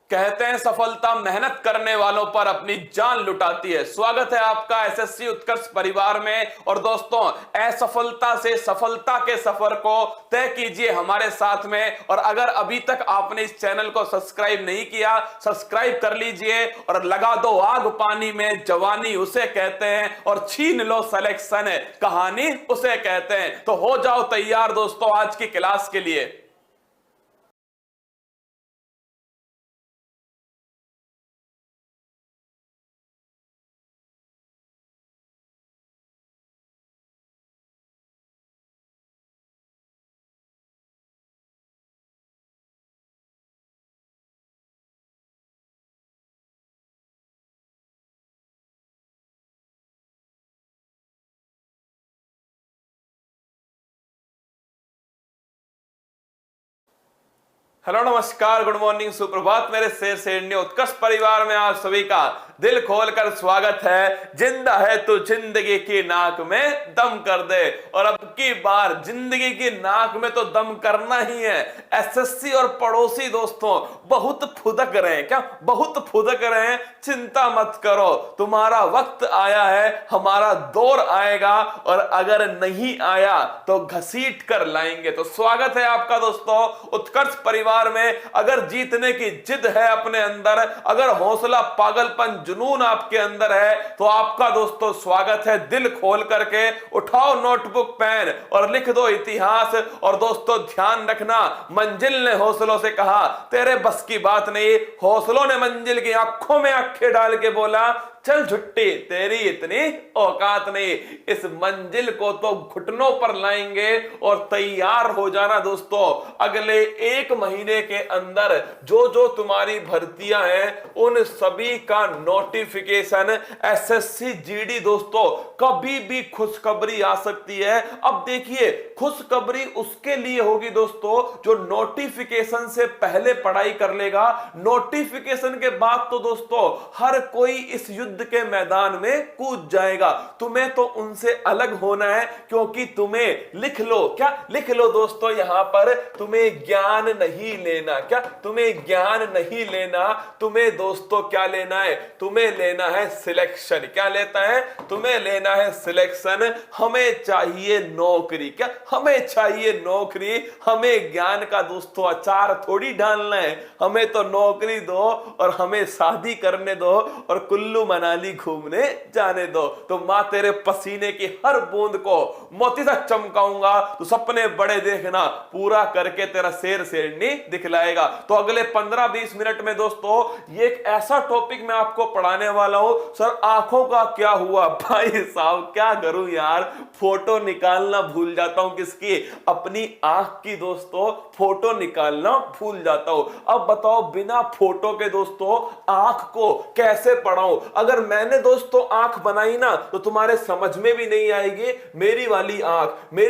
कहते हैं सफलता मेहनत करने वालों पर अपनी जान लुटाती है। स्वागत है आपका एसएससी उत्कर्ष परिवार में। और दोस्तों, असफलता से सफलता के सफर को तय कीजिए हमारे साथ में। और अगर अभी तक आपने इस चैनल को सब्सक्राइब नहीं किया, सब्सक्राइब कर लीजिए और लगा दो आग पानी में। जवानी उसे कहते हैं और छीन लो सिलेक्शन, कहानी उसे कहते हैं। तो हो जाओ तैयार दोस्तों आज की क्लास के लिए। हेलो, नमस्कार, गुड मॉर्निंग, सुप्रभात मेरे शेर शेरनी उत्कर्ष परिवार में आप सभी का दिल खोलकर स्वागत है। जिंदा है तो जिंदगी की नाक में दम कर दे। और अब की बार जिंदगी की नाक में तो दम करना ही है। एसएससी और पड़ोसी दोस्तों बहुत फुदक रहे हैं, क्या बहुत फुदक रहे हैं। चिंता मत करो, तुम्हारा वक्त आया है, हमारा दौर आएगा। और अगर नहीं आया तो घसीट कर लाएंगे। तो स्वागत है आपका दोस्तों उत्कर्ष परिवार में। अगर जीतने की जिद है अपने अंदर, अगर हौसला, पागलपन, जुनून आपके अंदर है, तो आपका दोस्तों स्वागत है। दिल खोल करके उठाओ नोटबुक पेन और लिख दो इतिहास। और दोस्तों ध्यान रखना, मंजिल ने हौसलों से कहा तेरे बस की बात नहीं। हौसलों ने मंजिल की आंखों में आंखें डाल के बोला चल झुट्टी, तेरी इतनी औकात नहीं। इस मंजिल को तो घुटनों पर लाएंगे। और तैयार हो जाना दोस्तों, अगले एक महीने के अंदर जो जो तुम्हारी भर्तियां हैं उन सभी का नोटिफिकेशन एसएससी जीडी। दोस्तों कभी भी खुशखबरी आ सकती है। अब देखिए, खुशखबरी उसके लिए होगी दोस्तों जो नोटिफिकेशन से पहले पढ़ाई कर लेगा। नोटिफिकेशन के बाद तो दोस्तों हर कोई इस युद्ध के मैदान में कूद जाएगा। तुम्हें तो उनसे अलग होना है, क्योंकि तुम्हें लिख लो, क्या लिख लो दोस्तों यहां पर, तुम्हें ज्ञान नहीं लेना। क्या तुम्हें ज्ञान नहीं लेना, तुम्हें दोस्तों क्या लेना है, तुम्हें लेना है सिलेक्शन। क्या लेता है, तुम्हें लेना है सिलेक्शन। हमें चाहिए नौकरी, क्या हमें चाहिए नौकरी। हमें ज्ञान का दोस्तों अचार थोड़ी डालना है, हमें तो नौकरी दो और हमें शादी करने दो और कुल्लू मनाली घूमने जाने दो। तो मां तेरे पसीने की हर बूंद को मोती सा चमकाऊंगा। तो सपने बड़े देखना, पूरा करके तेरा शेर शेरनी दिखलाएगा। तो अगले 15-20 मिनट में दोस्तों ये एक ऐसा टॉपिक मैं आपको पढ़ाने वाला हूं। सर आंखों का क्या हुआ? भाई साहब क्या करूं यार, फोटो निकालना भूल जाता हूं। किसकी? अपनी आंख की दोस्तों फोटो निकालना भूल जाता हूं। अब बताओ बिना फोटो के दोस्तों आंख को कैसे पढ़ाऊं? अगर मैंने दोस्तों आंख बनाई ना तो तुम्हारे समझ में भी नहीं आएगी। मेरी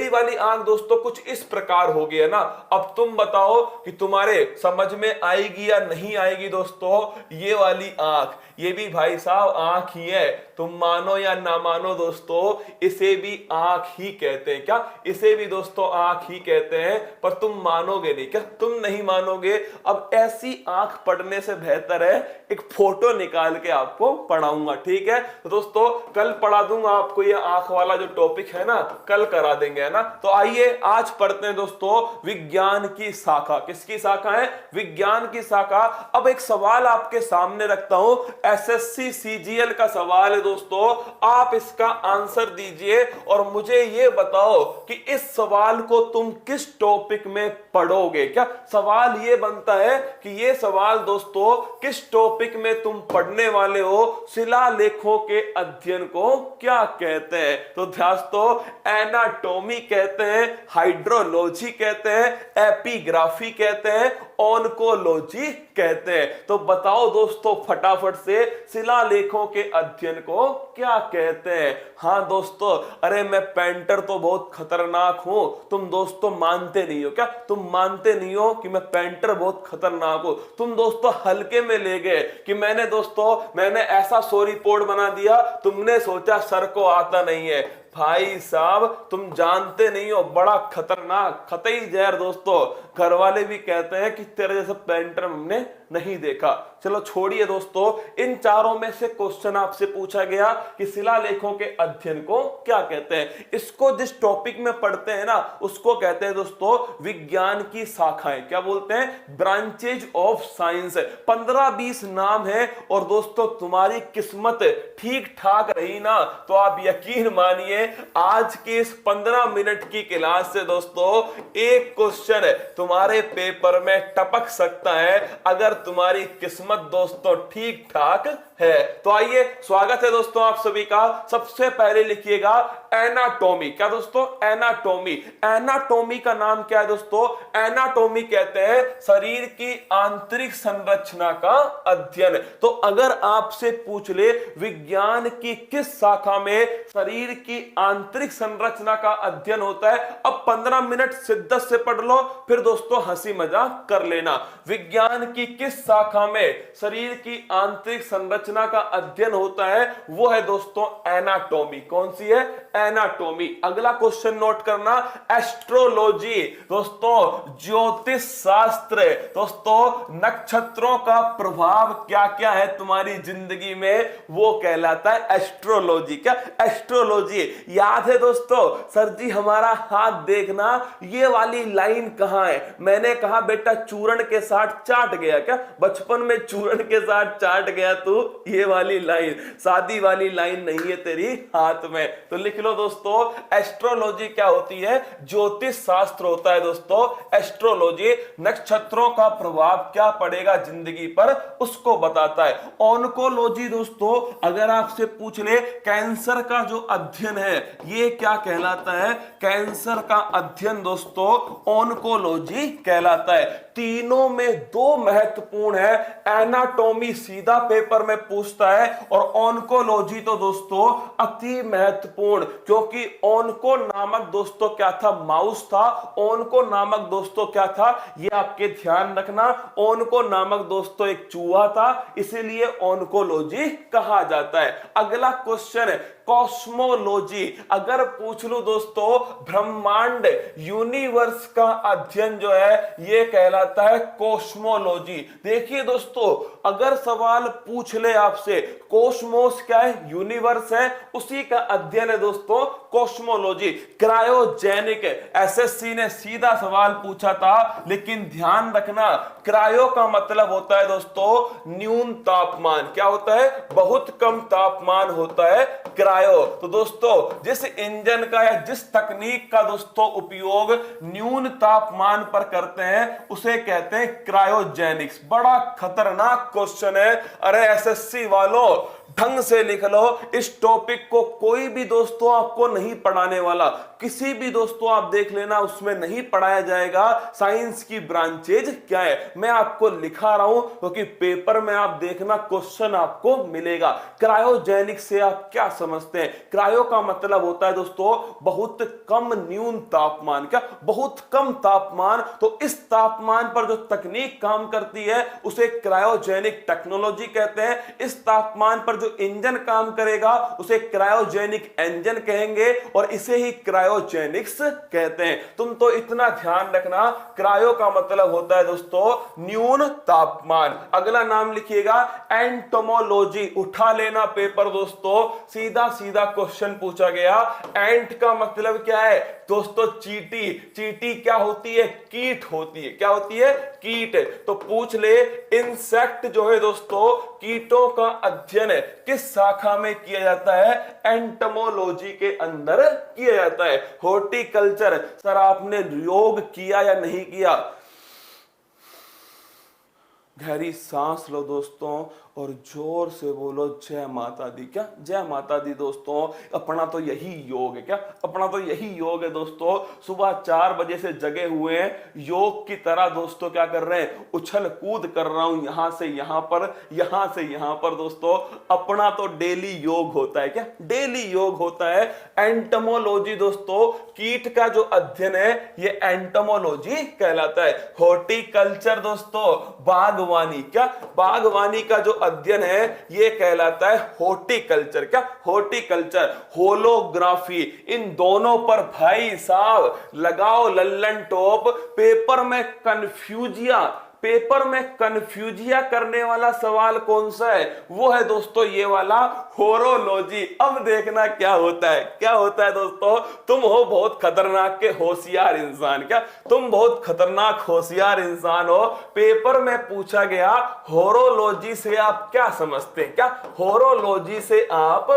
वाली आंख दोस्तों कुछ इस प्रकार होगी, है ना। अब तुम बताओ कि तुम्हारे समझ में आएगी या नहीं आएगी दोस्तों। ये वाली आंख, ये भी भाई साहब आंख ही है। तुम मानो या ना मानो दोस्तों, इसे भी आंख ही कहते हैं। क्या इसे भी दोस्तों आंख ही कहते हैं? पर तुम मानोगे नहीं, क्या तुम नहीं मानोगे। अब ऐसी आंख पढ़ने से बेहतर है एक फोटो निकाल के आपको पढ़ाऊंगा, ठीक है। तो दोस्तों कल पढ़ा दूंगा आपको ये आंख वाला जो टॉपिक है ना, कल करा देंगे, है ना। तो आइए आज पढ़ते हैं दोस्तों विज्ञान की शाखा। किसकी शाखा है? विज्ञान की शाखा। अब एक सवाल आपके सामने रखता हूं, एसएससी सीजीएल का सवाल है दोस्तों। आप इसका आंसर दीजिए और मुझे ये बताओ कि इस सवाल को तुम किस टॉपिक में पढ़ोगे। क्या सवाल ये बनता है कि ये सवाल दोस्तों किस टॉपिक में तुम पढ़ने वाले हो। शिलालेखों के अध्ययन को क्या कहते हैं? तो दोस्तों एनाटॉमी कहते हैं, हाइड्रोलॉजी कहते हैं, एपिग्राफी कहते हैं, ऑन्कोलॉजी कहते हैं। तो बताओ दोस्तों फटाफट से शिलालेखों के अध्ययन को क्या कहते हैं? हाँ दोस्तों, अरे मैं पेंटर तो बहुत खतरनाक हूं। तुम दोस्तों मानते नहीं हो, क्या तुम मानते नहीं हो कि मैं पेंटर बहुत खतरनाक हूं? तुम दोस्तों हल्के में ले गए कि मैंने ऐसा सो रिपोर्ट बना दिया, तुमने सोचा सर को आता नहीं है। भाई साहब तुम जानते नहीं हो, बड़ा खतरनाक, कतई जहर दोस्तों। घर वाले भी कहते हैं कि तेरे जैसा पेंटर हमने नहीं देखा। चलो छोड़िए दोस्तों, इन चारों में से क्वेश्चन आपसे पूछा गया कि शिलालेखों के अध्ययन को क्या कहते हैं। इसको जिस टॉपिक में पढ़ते हैं ना, उसको कहते हैं दोस्तों विज्ञान की शाखाएं। क्या बोलते हैं? Branches of science. 15-20 नाम है, और दोस्तों तुम्हारी किस्मत ठीक ठाक रही ना तो आप यकीन मानिए आज के इस 15 मिनट की क्लास से दोस्तों एक क्वेश्चन तुम्हारे पेपर में टपक सकता है, अगर तुम्हारी किस्मत दोस्तों ठीक ठाक है। तो आइए, स्वागत है दोस्तों आप सभी का। सबसे पहले लिखिएगा एनाटॉमी। क्या दोस्तों? एनाटॉमी। एनाटॉमी का नाम क्या है दोस्तों? एनाटॉमी कहते हैं शरीर की आंतरिक संरचना का अध्ययन। तो अगर आपसे पूछ ले विज्ञान की किस शाखा में शरीर की आंतरिक संरचना का अध्ययन होता है, अब 15 मिनट शिद्दत से पढ़ लो, फिर दोस्तों हंसी मजाक कर लेना। विज्ञान की किस शाखा में शरीर की आंतरिक संरचना का अध्ययन होता है, वो है दोस्तों एनाटॉमी। कौन सी है? एनाटॉमी। अगला क्वेश्चन नोट करना, एस्ट्रोलॉजी। दोस्तों ज्योतिष शास्त्र। दोस्तों नक्षत्रों का प्रभाव क्या क्या है तुम्हारी जिंदगी में, वो कहलाता है एस्ट्रोलॉजी। क्या? एस्ट्रोलॉजी। याद है दोस्तों? सर जी हमारा हाथ देखना, ये वाली लाइन कहां है? मैंने कहा बेटा चूर्ण के साथ चाट गया। क्या बचपन में चूर्ण के साथ चाट गया तू? ये वाली लाइन, शादी वाली लाइन नहीं है तेरी हाथ में। तो लिख लो दोस्तों, एस्ट्रोलॉजी क्या होती है? ज्योतिष शास्त्र होता है दोस्तों एस्ट्रोलॉजी। नक्षत्रों का प्रभाव क्या पड़ेगा जिंदगी पर, उसको बताता है। ऑन्कोलॉजी दोस्तों अगर आपसे पूछ ले कैंसर का जो अध्ययन है ये क्या कहलाता है? कैंसर का अध्ययन दोस्तों ऑन्कोलॉजी कहलाता है। तीनों में दो महत्वपूर्ण है। एनाटॉमी सीधा पेपर में पूछता है, और ऑन्कोलॉजी तो दोस्तों अति महत्वपूर्ण, क्योंकि ऑन्को नामक दोस्तों क्या था? माउस था। ऑन्को नामक दोस्तों क्या था? ये आपके ध्यान रखना, ऑन्को नामक दोस्तों एक चूहा था, इसीलिए ऑन्कोलॉजी कहा जाता है। अगला क्वेश्चन है कॉस्मोलॉजी। अगर पूछ लो दोस्तों ब्रह्मांड यूनिवर्स का अध्ययन जो है ये कहलाता है कॉस्मोलॉजी। देखिए दोस्तों अगर सवाल पूछ ले आपसे कॉस्मोस क्या है? यूनिवर्स है, उसी का अध्ययन है दोस्तों कॉस्मोलॉजी। क्रायोजेनिक, एसएससी ने सीधा सवाल पूछा था, लेकिन ध्यान रखना क्रायो का मतलब होता है दोस्तों न्यून तापमान। क्या होता है? बहुत कम तापमान होता है क्रायो। तो दोस्तों जिस इंजन का या जिस तकनीक का दोस्तों उपयोग न्यून तापमान पर करते हैं उसे कहते हैं क्रायोजेनिक्स। बड़ा खतरनाक क्वेश्चन है। अरे एसएससी वालों ढंग से लिख लो, इस टॉपिक को कोई भी दोस्तों आपको नहीं पढ़ाने वाला। किसी भी दोस्तों आप देख लेना उसमें नहीं पढ़ाया जाएगा साइंस की ब्रांचेज क्या है। मैं आपको लिखा रहा हूं क्योंकि पेपर में आप देखना क्वेश्चन आपको मिलेगा। क्रायोजेनिक से आप क्या समझते हैं? क्रायो का मतलब होता है दोस्तों बहुत कम न्यून तापमान। क्या? बहुत कम तापमान। तो इस तापमान पर जो तकनीक काम करती है उसे क्रायोजेनिक टेक्नोलॉजी कहते हैं। इस तापमान पर जो इंजन काम करेगा उसे क्रायोजेनिक इंजन कहेंगे, और इसे ही क्रायोजेनिक्स कहते हैं। तुम तो इतना ध्यान रखना, क्रायो का मतलब होता है दोस्तों न्यून तापमान। अगला नाम लिखिएगा एंटोमोलॉजी। उठा लेना पेपर दोस्तों, सीधा सीधा क्वेश्चन पूछा गया। एंट का मतलब क्या है दोस्तों? चींटी। चींटी क्या होती है? कीट होती है। क्या होती है? कीट। तो पूछ ले इंसेक्ट जो है दोस्तों कीटों का अध्ययन किस शाखा में किया जाता है? एंटोमोलॉजी के अंदर किया जाता है। हॉर्टिकल्चर। सर आपने योग किया या नहीं किया? गहरी सांस लो दोस्तों और जोर से बोलो जय माता दी। क्या? जय माता दी दोस्तों। अपना तो यही योग है। क्या? अपना तो यही योग है दोस्तों। सुबह 4 बजे से जगे हुए हैं, योग की तरह दोस्तों क्या कर रहे हैं? उछल कूद कर रहा हूं, यहां से यहां पर, यहां से यहां पर। दोस्तों अपना तो डेली योग होता है। क्या? डेली योग होता है। एंटोमोलॉजी दोस्तों कीट का जो अध्ययन है ये एंटोमोलॉजी कहलाता है। हॉर्टिकल्चर दोस्तों बागवानी। क्या? बागवानी का जो अध्ययन है ये कहलाता है हॉर्टिकल्चर। क्या? हॉर्टिकल्चर। होलोग्राफी। इन दोनों पर भाई साहब लगाओ लल्लन टॉप। पेपर में कंफ्यूजिया पेपर में कंफ्यूजिया करने वाला सवाल कौन सा है? वो है दोस्तों ये वाला होरोलॉजी। अब देखना क्या होता है, क्या होता है दोस्तों, तुम हो बहुत खतरनाक के होशियार इंसान, क्या तुम बहुत खतरनाक होशियार इंसान हो। पेपर में पूछा गया होरोलॉजी से आप क्या समझते हैं, क्या होरोलॉजी से आप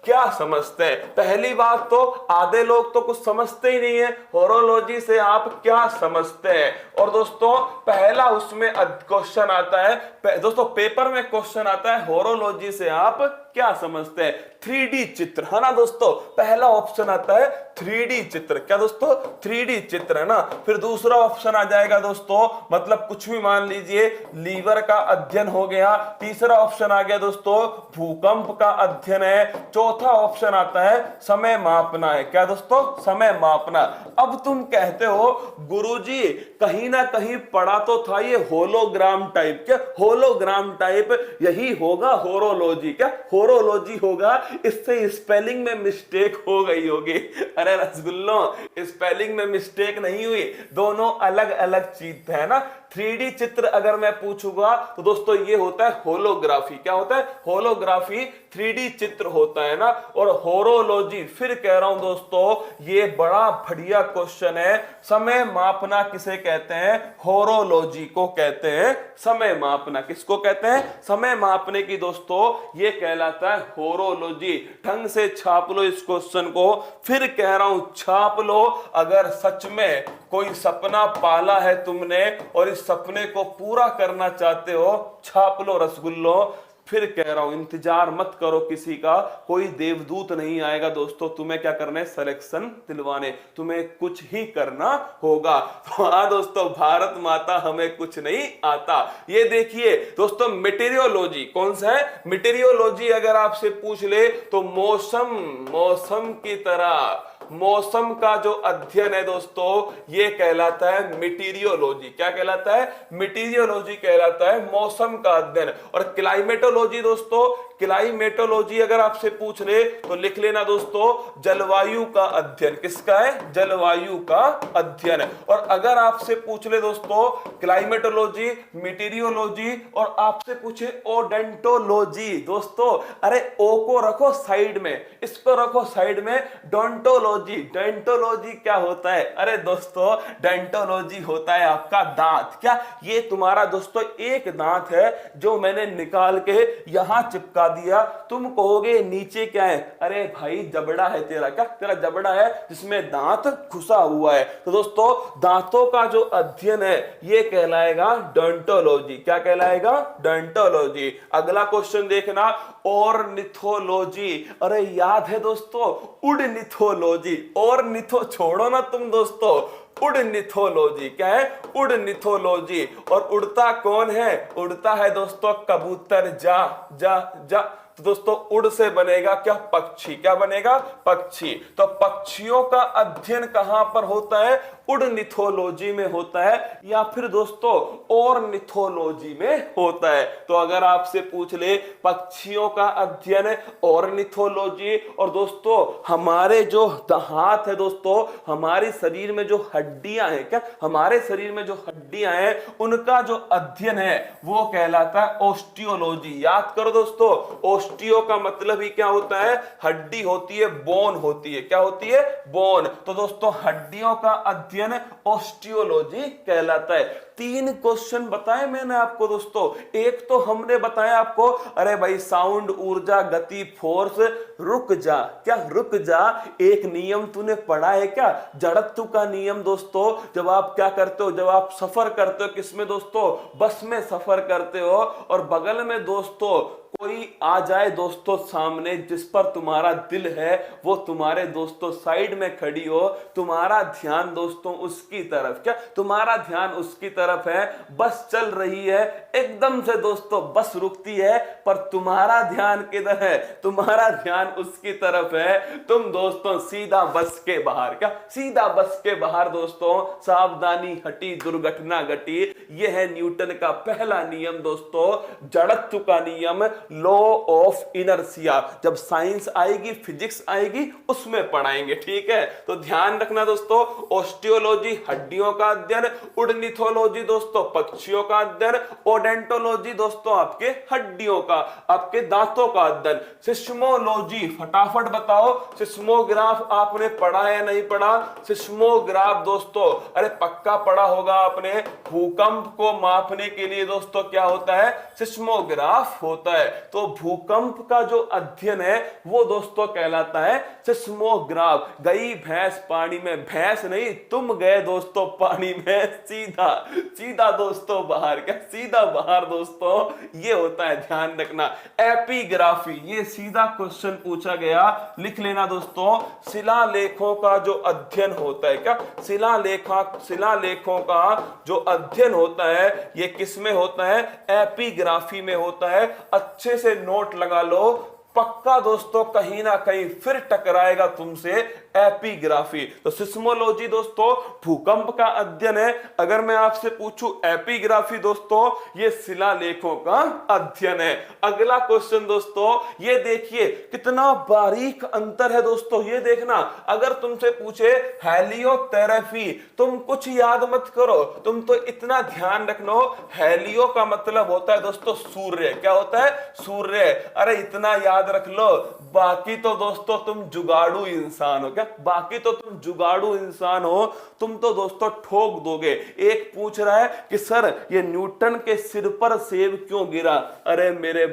क्या समझते हैं? पहली बात तो आधे लोग तो कुछ समझते ही नहीं है, होरोलॉजी से आप क्या समझते हैं। और दोस्तों पहला उसमें क्वेश्चन आता है, दोस्तों पेपर में क्वेश्चन आता है होरोलॉजी से आप क्या समझते हैं? 3D चित्र, है ना दोस्तों। पहला ऑप्शन आता है 3D चित्र, क्या दोस्तों 3D चित्र, है ना। फिर दूसरा ऑप्शन आ जाएगा दोस्तों, मतलब कुछ भी मान लीजिए, लीवर का अध्ययन हो गया। तीसरा ऑप्शन आ गया दोस्तों भूकंप का अध्ययन है। चौथा ऑप्शन आता है समय मापना है, क्या दोस्तों समय मापना। अब तुम कहते हो गुरुजी कहीं ना कहीं पढ़ा तो था ये होलोग्राम टाइप, क्या होलोग्राम टाइप यही होगा होरोलॉजी, क्या होरोलॉजी होगा, इससे स्पेलिंग में मिस्टेक हो गई होगी। अरे रसगुल्लो स्पेलिंग में मिस्टेक नहीं हुई, दोनों अलग अलग चीज है ना। 3D चित्र अगर मैं पूछूंगा तो दोस्तों ये होता है होलोग्राफी, क्या होता है होलोग्राफी, 3D चित्र होता है ना। और होरोलॉजी फिर कह रहा हूं दोस्तों ये बड़ा बढ़िया क्वेश्चन है। समय मापना किसे कहते हैं? होरोलॉजी को कहते हैं समय मापना। किसको कहते हैं? समय मापने की दोस्तों ये कहलाता है होरोलॉजी। ढंग से छाप लो इस क्वेश्चन को, फिर कह रहा हूं छाप लो। अगर सच में कोई सपना पाला है तुमने और इस सपने को पूरा करना चाहते हो, छाप लो रसगुल्लो। फिर कह रहा हूं इंतजार मत करो किसी का, कोई देवदूत नहीं आएगा दोस्तों तुम्हें क्या करने, सिलेक्शन दिलवाने, तुम्हें कुछ ही करना होगा। तो हाँ दोस्तों भारत माता हमें कुछ नहीं आता। ये देखिए दोस्तों मेटेरियोलॉजी कौन सा है? मेटेरियोलॉजी अगर आपसे पूछ ले तो मौसम की तरह मौसम का जो अध्ययन है दोस्तों ये कहलाता है मेटीरियोलॉजी। क्या कहलाता है? मेटीरियोलॉजी कहलाता है मौसम का अध्ययन। और क्लाइमेटोलॉजी दोस्तों, क्लाइमेटोलॉजी अगर आपसे पूछ ले तो लिख लेना दोस्तों जलवायु का अध्ययन। किसका है? जलवायु का अध्ययन। और अगर आपसे पूछ ले दोस्तों क्लाइमेटोलॉजी, मेटीरियोलॉजी और आपसे पूछे ओडेंटोलॉजी, दोस्तों अरे ओ को रखो साइड में, इसको रखो साइड में, डोंटोलॉजी। डेंटोलॉजी क्या होता है? अरे दोस्तों डेंटोलॉजी होता है आपका दांत। क्या ये तुम्हारा दोस्तों एक दांत है जो मैंने निकाल के यहां चिपका दिया, तुम कहोगे नीचे क्या है? अरे भाई जबड़ा है तेरा, क्या तेरा जबड़ा है जिसमें दांत घुसा हुआ है। तो दोस्तों दांतों का जो अध्ययन है ये कहलाएगा डेंटोलॉजी। क्या कहलाएगा? डेंटोलॉजी। अगला क्वेश्चन देखना ऑर्निथोलॉजी। अरे याद है दोस्तों उड़निथोलॉजी। और निथो छोड़ो ना तुम दोस्तों, उड़निथोलॉजी। क्या है? उड़निथोलॉजी। और उड़ता कौन है? उड़ता है दोस्तों कबूतर। जा जा जा। तो दोस्तों उड़ से बनेगा क्या? पक्षी। क्या बनेगा? पक्षी। तो पक्षियों का अध्ययन कहां पर होता है? उड़निथोलॉजी में होता है, या फिर दोस्तों ऑर्निथोलॉजी में होता है। तो अगर आपसे पूछ ले पक्षियों का अध्ययन ऑर्निथोलॉजी, और दोस्तों हमारे जो हाथ है दोस्तों, हमारे शरीर में जो हड्डियां हैं, क्या हमारे शरीर में जो हड्डियां हैं उनका जो अध्ययन है वो कहलाता है ऑस्टियोलॉजी। याद करो दोस्तों ऑस्टियो का मतलब ही क्या होता है? हड्डी होती है, बोन होती है। क्या होती है? बोन। तो दोस्तों हड्डियों का अध्ययन ऑस्टियोलॉजी कहलाता है। 3 क्वेश्चन बताए मैंने आपको दोस्तों। एक तो हमने बताया आपको, अरे भाई साउंड, ऊर्जा, गति, फोर्स, रुक जा। क्या रुक जा? एक नियम तूने पढ़ा है क्या? जड़त्व का नियम दोस्तों। जब आप क्या करते हो, जब आप सफर करते हो, किसमें दोस्तों? बस में सफर करते हो, और बगल में दोस्तों कोई आ जाए दोस्तों सामने जिस पर तुम्हारा दिल है, वो तुम्हारे दोस्तों साइड में खड़ी हो, तुम्हारा ध्यान दोस्तों उसकी तरफ, क्या तुम्हारा ध्यान उसकी तरफ है, बस चल रही है, एकदम से दोस्तों बस रुकती है, पर तुम्हारा ध्यान किधर है? तुम्हारा ध्यान उसकी तरफ है। तुम दोस्तों सीधा बस के बाहर, क्या सीधा बस के बाहर दोस्तों, सावधानी हटी दुर्घटना घटी। यह है न्यूटन का पहला नियम दोस्तों, जड़त्व का नियम। Law of inertia. जब साइंस आएगी, फिजिक्स आएगी, उसमें पढ़ाएंगे, ठीक है। तो ध्यान रखना दोस्तों, ऑस्टियोलॉजी हड्डियों का अध्ययन, उडनिथोलॉजी दोस्तों पक्षियों का अध्ययन, ओडेंटोलॉजी दोस्तों आपके हड्डियों का, आपके दांतों का अध्ययन, सिस्मोलॉजी फटाफट बताओ, सिस्मोग्राफ आपने पढ़ा है नहीं पढ़ा? सिस्मोग्राफ दोस्तों अरे पक्का पढ़ा होगा आपने। भूकंप को मापने के लिए दोस्तों क्या होता है? सिस्मोग्राफ होता है। तो भूकंप का जो अध्ययन है वो दोस्तों कहलाता है सिस्मोग्राफ। गई भैंस पानी में, भैंस नहीं तुम गए दोस्तों पानी में, सीधा सीधा दोस्तों बाहर, क्या सीधा बाहर दोस्तों, ये होता है, ध्यान रखना। एपिग्राफी, ये सीधा क्वेश्चन पूछा गया, लिख लेना दोस्तों। शिलालेखों का जो अध्ययन होता है, क्या शिलालेखों का जो अध्ययन होता है ये किस में होता है? एपिग्राफी में होता है। अच्छे से नोट लगा लो, पक्का दोस्तों कहीं ना कहीं फिर टकराएगा तुमसे एपिग्राफी। तो सिस्मोलॉजी दोस्तों भूकंप का अध्ययन है। अगर मैं आपसे पूछूं एपिग्राफी दोस्तों ये शिलालेखों का अध्ययन है। अगला क्वेश्चन दोस्तों ये देखिए कितना बारीक अंतर है दोस्तों, ये देखना। अगर तुमसे पूछे हेलियोथेरेपी, तुम कुछ याद मत करो, तुम तो इतना ध्यान रखना, हेलियो का मतलब होता है दोस्तों सूर्य। क्या होता है? सूर्य। अरे इतना याद रख लो, बाकी तो दोस्तों तुम जुगाड़ू इंसान हो। क्या बाकी तो तुम जुगाड़ू इंसान हो, तुम तो दोस्तों ठोक दोगे। एक पूछ रहा है कि सर ये न्यूटन के सिर पर सेब क्यों गिरा? अरे मेरे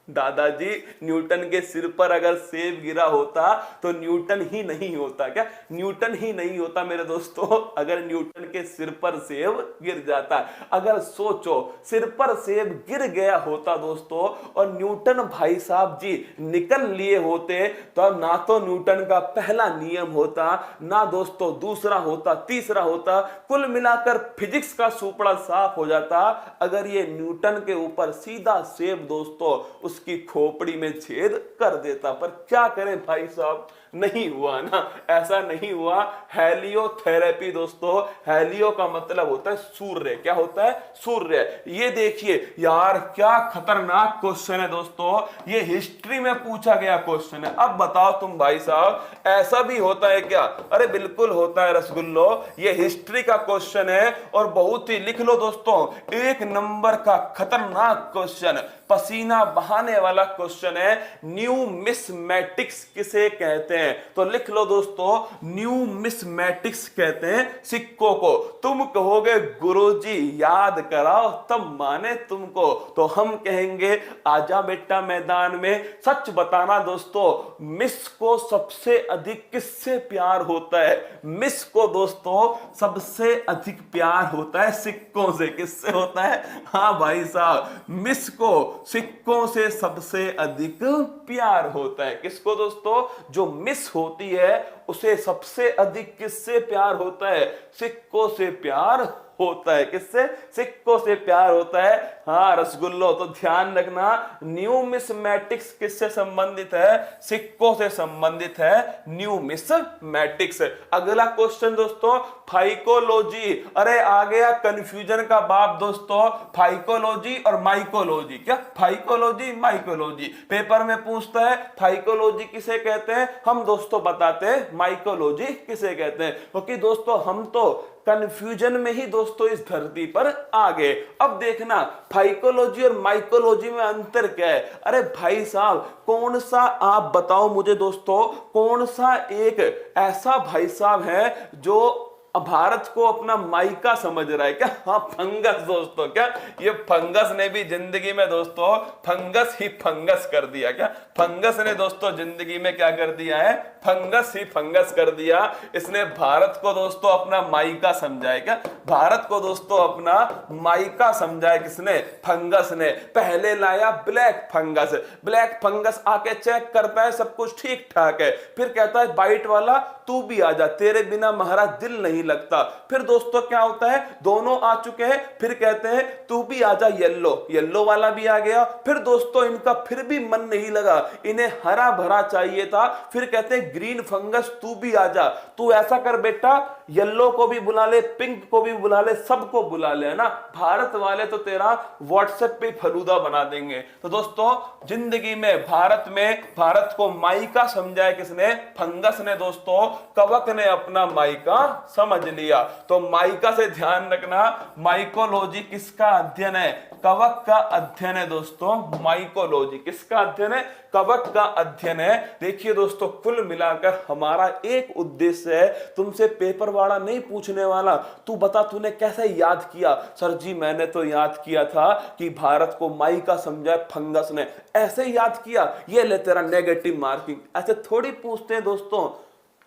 दादाजी, न्यूटन के सिर पर अगर सेब गिरा होता तो न्यूटन ही नहीं होता। क्या न्यूटन ही नहीं होता मेरे दोस्तों अगर न्यूटन के सिर पर सेब गिर जाता। अगर सोचो सिर पर सेब गिर गया होता दोस्तों और न्यूटन भाई साहब जी निकल लिए होते तो ना तो न्यूटन का पहला नियम होता, ना दोस्तों दूसरा होता, तीसरा होता, कुल मिलाकर फिजिक्स का सुपड़ा साफ हो जाता अगर ये न्यूटन के ऊपर सीधा सेब दोस्तों उसकी खोपड़ी में छेद कर देता। पर क्या करें भाई साहब, नहीं हुआ ना, ऐसा नहीं हुआ। हेलियोथेरेपी दोस्तों, हेलियो का मतलब होता है सूर्य। क्या होता है? सूर्य। ये देखिए यार क्या खतरनाक क्वेश्चन है दोस्तों, ये हिस्ट्री में पूछा गया क्वेश्चन है। अब बताओ तुम भाई साहब ऐसा भी होता है क्या? अरे बिल्कुल होता है रसगुल्लो, ये हिस्ट्री का क्वेश्चन है और बहुत ही, लिख लो दोस्तों, 1 नंबर का खतरनाक क्वेश्चन, पसीना बहाने वाला क्वेश्चन है। न्यूमिस्मैटिक्स किसे कहते हैं? तो लिख लो दोस्तों, न्यूमिस्मैटिक्स कहते हैं सिक्कों को। तुम कहोगे गुरुजी याद कराओ तब माने तुमको, तो हम कहेंगे आजा बेटा मैदान में। सच बताना दोस्तों, मिस को सबसे अधिक किससे प्यार होता है? मिस को दोस्तों सबसे अधिक प्यार होता है सिक्कों से। किससे होता है? हाँ भाई साहब, मिस को सिक्कों से सबसे अधिक प्यार होता है। किसको दोस्तों? जो मिस होती है उसे सबसे अधिक किससे प्यार होता है? सिक्कों से प्यार होता है। किससे? सिक्कों से प्यार होता है। हाँ रसगुल्लो, तो ध्यान रखना न्यूमिस्मैटिक्स किससे संबंधित है? सिक्कों से संबंधित है न्यूमिस्मैटिक्स। अगला क्वेश्चन दोस्तों फाइकोलॉजी। अरे आ गया कंफ्यूजन का बाप दोस्तों, फाइकोलॉजी और माइकोलॉजी। क्या फाइकोलॉजी माइकोलॉजी? पेपर में पूछता है फाइकोलॉजी किसे कहते हैं, हम दोस्तों बताते हैं माइकोलॉजी किसे कहते हैं, क्योंकि दोस्तों हम तो कंफ्यूजन में ही दोस्तों इस धरती पर आ गए। अब देखना फाइकोलॉजी और माइकोलॉजी में अंतर क्या है। अरे भाई साहब कौन सा, आप बताओ मुझे दोस्तों, कौन सा एक ऐसा भाई साहब है जो भारत को अपना मायका समझ रहा है? क्या? हाँ फंगस दोस्तों। क्या ये फंगस ने भी जिंदगी में दोस्तों फंगस ही फंगस कर दिया। क्या फंगस ने दोस्तों जिंदगी में क्या कर दिया है? फंगस ही फंगस कर दिया। इसने भारत को दोस्तों अपना मायका समझा है। क्या भारत को दोस्तों अपना मायका समझा है? किसने? फंगस ने। पहले लाया ब्लैक फंगस, ब्लैक फंगस आके चेक करता है सब कुछ ठीक ठाक है, फिर कहता है वाइट वाला तू भी आजा, तेरे बिना हमारा दिल नहीं लगता। फिर दोस्तों क्या होता है, दोनों आ चुके हैं, फिर कहते हैं तू भी आजा येलो, येलो वाला भी आ गया। फिर दोस्तों इनका फिर भी मन नहीं लगा, इन्हें हरा भरा चाहिए था, फिर कहते हैं ग्रीन फंगस तू भी आजा। तू ऐसा कर बेटा, येलो को भी बुला ले, पिंक को भी बुला ले, सबको बुला ले, है ना। भारत वाले तो तेरा व्हाट्सएप पे फलूदा बना देंगे। तो दोस्तों जिंदगी में भारत को माइका समझा है किसने, फंगस ने दोस्तों। कवक ने अपना माइका समझ लिया। तो माइका से ध्यान रखना, माइकोलॉजी किसका अध्ययन है, कवक का अध्ययन है दोस्तों। माइकोलॉजी किसका अध्ययन है, कवक का अध्ययन है। देखिए दोस्तों कुल मिलाकर हमारा एक उद्देश्य है, तुमसे पेपर वाला नहीं पूछने वाला तू बता तूने कैसे याद किया। सर जी मैंने तो याद किया था कि भारत को माइका समझा फंगस ने, ऐसे याद किया, ये ले तेरा नेगेटिव मार्किंग। ऐसे थोड़ी पूछते हैं दोस्तों।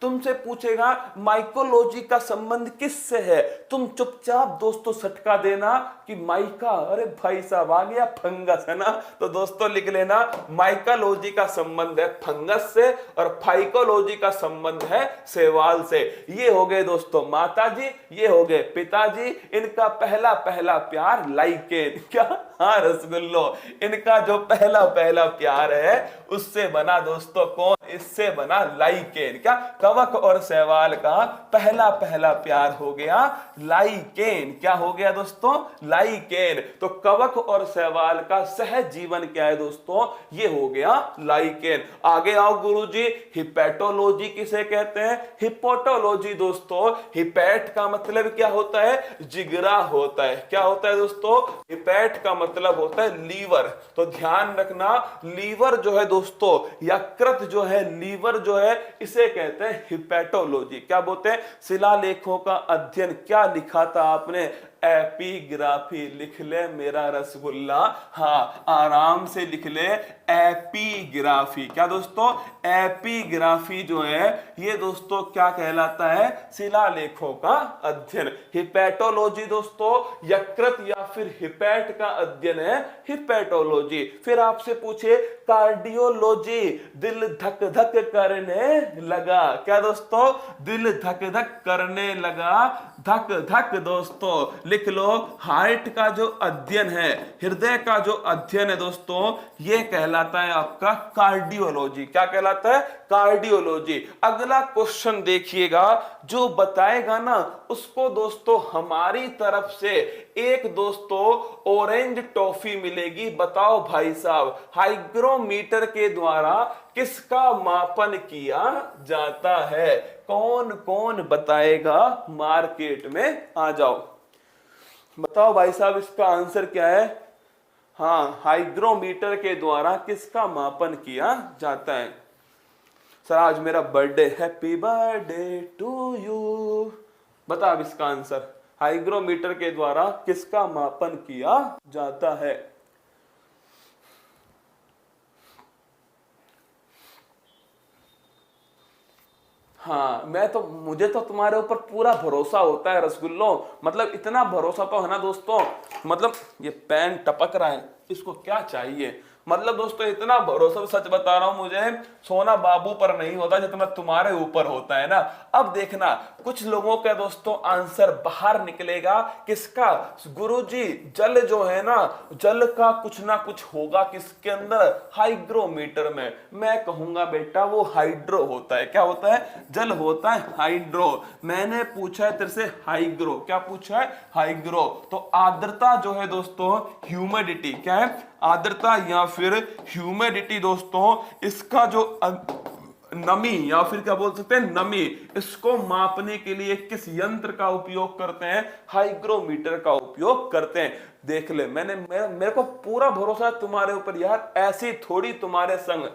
तुमसे पूछेगा माइकोलॉजी का संबंध किससे है, तुम चुपचाप दोस्तों सटका देना कि माइका, अरे भाई साहब आ गया फंगस, है ना। तो दोस्तों लिख लेना माइकोलॉजी का संबंध है फंगस से और फाइकोलॉजी का संबंध है शैवाल से। ये हो गए दोस्तों माताजी, ये हो गए पिताजी, इनका पहला पहला प्यार लाइकेन, क्या, हाँ रसगुल्लो। इनका जो पहला पहला प्यार है उससे बना दोस्तों कौन, इससे बना लाइकेन। क्या, कवक और शैवाल का पहला पहला प्यार हो गया लाइकेन। क्या हो गया दोस्तों, लाइकेन। तो कवक और शैवाल का सहज जीवन क्या है दोस्तों, ये हो गया लाइकेन। आगे आओ गुरुजी, हिपैटोलॉजी किसे कहते हैं, हिपोटोलॉजी दोस्तों। हिपैट का मतलब क्या होता है, जिगरा होता है। क्या होता है दोस्तों, हिपैट का मतलब होता है लीवर। तो ध्यान रखना, लीवर जो है दोस्तों, यकृत जो है, लीवर जो है, इसे कहते हैं हिपैटोलॉजी। क्या बोलते हैं, शिलालेखों का अध्ययन। क्या लिखा था आपने, एपीग्राफी। लिख ले मेरा रसगुल्ला, हाँ आराम से लिख ले, एपीग्राफी। क्या दोस्तों, एपीग्राफी जो है ये दोस्तों क्या कहलाता है, शिलालेखों का अध्ययन। हिपैटोलॉजी दोस्तों यकृत या फिर हिपैट का अध्ययन है, हिपैटोलॉजी। फिर आपसे पूछे कार्डियोलॉजी, दिल धक धक करने लगा। क्या दोस्तों, दिल धक धक करने लगा, धक धक दोस्तों लिख लो। हार्ट का जो अध्ययन है, हृदय का जो अध्ययन है दोस्तों, ये कहलाता है आपका कार्डियोलॉजी। क्या कहलाता है, कार्डियोलॉजी। अगला क्वेश्चन देखिएगा, जो बताएगा ना उसको दोस्तों हमारी तरफ से एक दोस्तों ऑरेंज टॉफी मिलेगी। बताओ भाई साहब, हाइग्रोमीटर के द्वारा किसका मापन किया जाता है, कौन कौन बताएगा, मार्केट में आ जाओ बताओ भाई साहब इसका आंसर क्या है। हाँ, हाइग्रोमीटर के द्वारा किसका मापन किया जाता है। सर आज मेरा birthday, happy birthday to you. बता अब इसका आंसर, हाइग्रोमीटर के द्वारा किसका मापन किया जाता है। हाँ मुझे तो तुम्हारे ऊपर पूरा भरोसा होता है रसगुल्लो, मतलब इतना भरोसा तो है ना दोस्तों। मतलब ये पेन टपक रहा है, इसको क्या चाहिए, मतलब दोस्तों इतना भरोसा, सच बता रहा हूं मुझे सोना बाबू पर नहीं होता जितना तुम्हारे ऊपर होता है ना। अब देखना कुछ लोगों का दोस्तों आंसर बाहर निकलेगा, किसका, गुरुजी जल जो है ना, जल का कुछ ना कुछ होगा किसके अंदर, हाइग्रोमीटर में। मैं कहूंगा बेटा वो हाइड्रो होता है। क्या होता है, जल होता है हाइड्रो। मैंने पूछा है तेरे से हाइग्रो, क्या पूछा है, हाइग्रो। तो आर्द्रता जो है दोस्तों, ह्यूमिडिटी, क्या है, आर्द्रता या फिर ह्यूमिडिटी दोस्तों, इसका जो नमी या फिर क्या बोल सकते हैं, नमी, इसको मापने के लिए किस यंत्र का उपयोग करते हैं, हाइग्रोमीटर का उपयोग करते हैं। देख ले, मेरे को पूरा भरोसा है तुम्हारे ऊपर यार, ऐसी थोड़ी तुम्हारे संग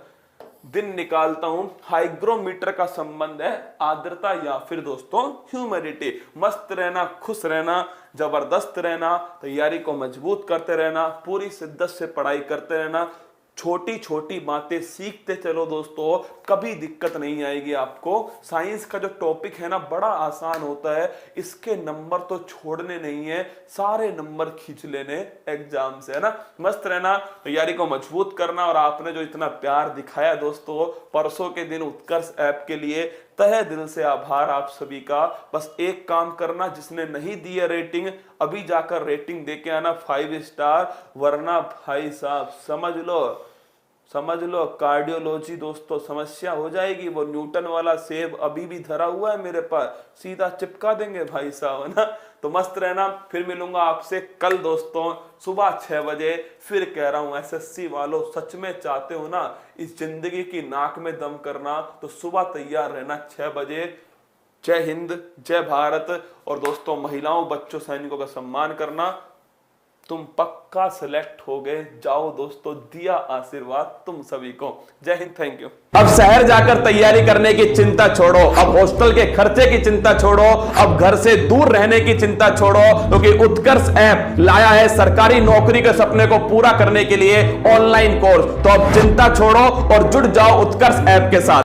दिन निकालता हूं। हाइग्रोमीटर का संबंध है आर्द्रता या फिर दोस्तों ह्यूमिडिटी। मस्त रहना, खुश रहना, जबरदस्त रहना, तैयारी को मजबूत करते रहना, पूरी शिद्दत से पढ़ाई करते रहना, छोटी छोटी बातें सीखते चलो दोस्तों, कभी दिक्कत नहीं आएगी आपको। साइंस का जो टॉपिक है ना बड़ा आसान होता है, इसके नंबर तो छोड़ने नहीं है, सारे नंबर खींच लेने एग्जाम से, है ना। मस्त रहना, तैयारी को मजबूत करना। और आपने जो इतना प्यार दिखाया दोस्तों परसों के दिन उत्कर्ष ऐप के लिए, तहे दिल से आभार आप सभी का। बस एक काम करना, जिसने नहीं दी है रेटिंग, अभी जाकर रेटिंग देके आना 5 स्टार, वरना भाई साहब समझ लो कार्डियोलॉजी दोस्तों समस्या हो जाएगी। वो न्यूटन वाला सेब अभी भी धरा हुआ है मेरे पास, सीधा चिपका देंगे भाई साहब, है ना। तो मस्त रहना, फिर मिलूंगा आपसे कल दोस्तों सुबह 6 बजे। फिर कह रहा हूं एसएससी वालों, सच में चाहते हो ना इस जिंदगी की नाक में दम करना, तो सुबह तैयार रहना 6 बजे। जय हिंद, जय भारत। और दोस्तों महिलाओं, बच्चों, सैनिकों का सम्मान करना। तुम पक्का सिलेक्ट हो गए, जाओ दोस्तों, दिया आशीर्वाद तुम सभी को। जय हिंद, थैंक यू। अब शहर जाकर तैयारी करने की चिंता छोड़ो, अब हॉस्टल के खर्चे की चिंता छोड़ो, अब घर से दूर रहने की चिंता छोड़ो, क्योंकि उत्कर्ष ऐप लाया है सरकारी नौकरी के सपने को पूरा करने के लिए ऑनलाइन कोर्स। तो अब चिंता छोड़ो और जुड़ जाओ उत्कर्ष ऐप के साथ।